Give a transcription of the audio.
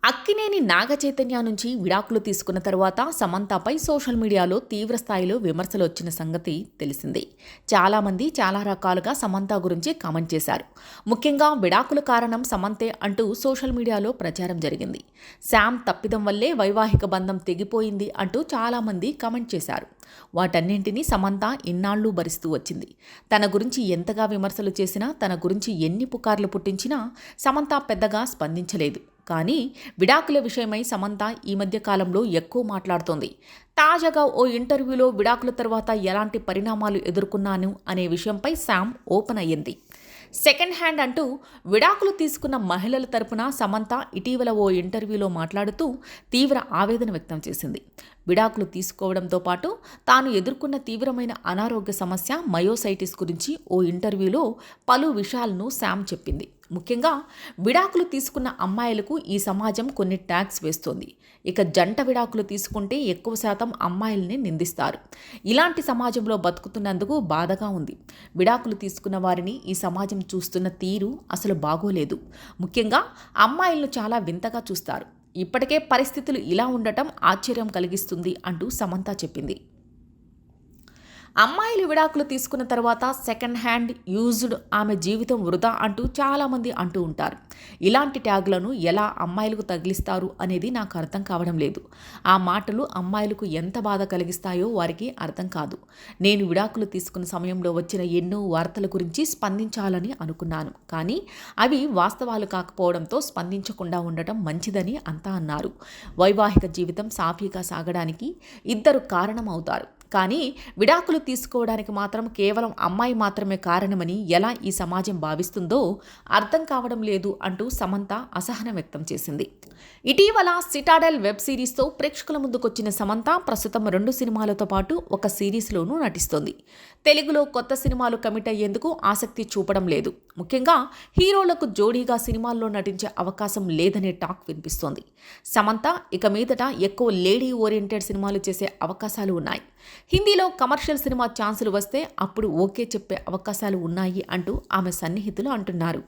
అక్కినేని నాగచైతన్య నుంచి విడాకులు తీసుకున్న తర్వాత సమంతపై సోషల్ మీడియాలో తీవ్ర స్థాయిలో విమర్శలు వచ్చిన సంగతి తెలిసిందే. చాలామంది చాలా రకాలుగా సమంత గురించి కామెంట్ చేశారు. ముఖ్యంగా విడాకుల కారణం సమంతే అంటూ సోషల్ మీడియాలో ప్రచారం జరిగింది. శామ్ తప్పిదం వల్లే వైవాహిక బంధం తెగిపోయింది అంటూ చాలామంది కామెంట్ చేశారు. వాటన్నింటినీ సమంత ఇన్నాళ్లు భరిస్తూ వచ్చింది. తన గురించి ఎంతగా విమర్శలు చేసినా, తన గురించి ఎన్ని పుకార్లు పుట్టించినా సమంత పెద్దగా స్పందించలేదు. కానీ విడాకుల విషయమై సమంత ఈ మధ్య కాలంలో ఎక్కువ మాట్లాడుతోంది. తాజాగా ఓ ఇంటర్వ్యూలో విడాకుల తర్వాత ఎలాంటి పరిణామాలు ఎదుర్కొన్నాను అనే విషయంపై శామ్ ఓపెన్ అయ్యింది. సెకండ్ హ్యాండ్ అంటూ విడాకులు తీసుకున్న మహిళల తరపున సమంత ఇటీవల ఓ ఇంటర్వ్యూలో మాట్లాడుతూ తీవ్ర ఆవేదన వ్యక్తం చేసింది. విడాకులు తీసుకోవడంతో పాటు తాను ఎదుర్కొన్న తీవ్రమైన అనారోగ్య సమస్య మయోసైటిస్ గురించి ఓ ఇంటర్వ్యూలో పలు విషయాలను శామ్ చెప్పింది. ముఖ్యంగా విడాకులు తీసుకున్న అమ్మాయిలకు ఈ సమాజం కొన్ని ట్యాగ్స్ వేస్తోంది. ఇక జంట విడాకులు తీసుకుంటే ఎక్కువ శాతం అమ్మాయిల్ని నిందిస్తారు. ఇలాంటి సమాజంలో బతుకుతున్నందుకు బాధగా ఉంది. విడాకులు తీసుకున్న వారిని ఈ సమాజం చూస్తున్న తీరు అసలు బాగోలేదు. ముఖ్యంగా అమ్మాయిలను చాలా వింతగా చూస్తారు. ఇప్పటికే పరిస్థితులు ఇలా ఉండటం ఆశ్చర్యం కలిగిస్తుంది అంటూ సమంత చెప్పింది. అమ్మాయిలు విడాకులు తీసుకున్న తర్వాత సెకండ్ హ్యాండ్ యూజ్డ్, ఆమె జీవితం వృధా అంటూ చాలామంది అంటూ ఉంటారు. ఇలాంటి ట్యాగ్లను ఎలా అమ్మాయిలకు తగిలిస్తారు అనేది నాకు అర్థం కావడం లేదు. ఆ మాటలు అమ్మాయిలకు ఎంత బాధ కలిగిస్తాయో వారికి అర్థం కాదు. నేను విడాకులు తీసుకున్న సమయంలో వచ్చిన ఎన్నో వార్తల గురించి స్పందించాలని అనుకున్నాను. కానీ అవి వాస్తవాలు కాకపోవడంతో స్పందించకుండా ఉండటం మంచిదని అంతా అన్నారు. వైవాహిక జీవితం సాఫీగా సాగడానికి ఇద్దరు కారణం అవుతారు. కానీ విడాకులు తీసుకోవడానికి మాత్రం కేవలం అమ్మాయి మాత్రమే కారణమని ఎలా ఈ సమాజం భావిస్తుందో అర్థం కావడం లేదు అంటూ సమంత అసహనం వ్యక్తం చేసింది. ఇటీవల సిటాడెల్ వెబ్ సిరీస్తో ప్రేక్షకుల ముందుకొచ్చిన సమంత ప్రస్తుతం 2 సినిమాలతో పాటు ఒక సిరీస్లోనూ నటిస్తోంది. తెలుగులో కొత్త సినిమాలు కమిట్ అయ్యేందుకు ఆసక్తి చూపడం లేదు. ముఖ్యంగా హీరోలకు జోడీగా సినిమాల్లో నటించే అవకాశం లేదనే టాక్ వినిపిస్తోంది. సమంత ఇక మీదట ఎక్కువ లేడీ ఓరియంటెడ్ సినిమాలు చేసే అవకాశాలు ఉన్నాయి. హిందీలో కమర్షియల్ సినిమా ఛాన్సులు వస్తే అప్పుడు ఓకే చెప్పే అవకాశాలు ఉన్నాయి అంటూ ఆమె సన్నిహితులు అంటున్నారు.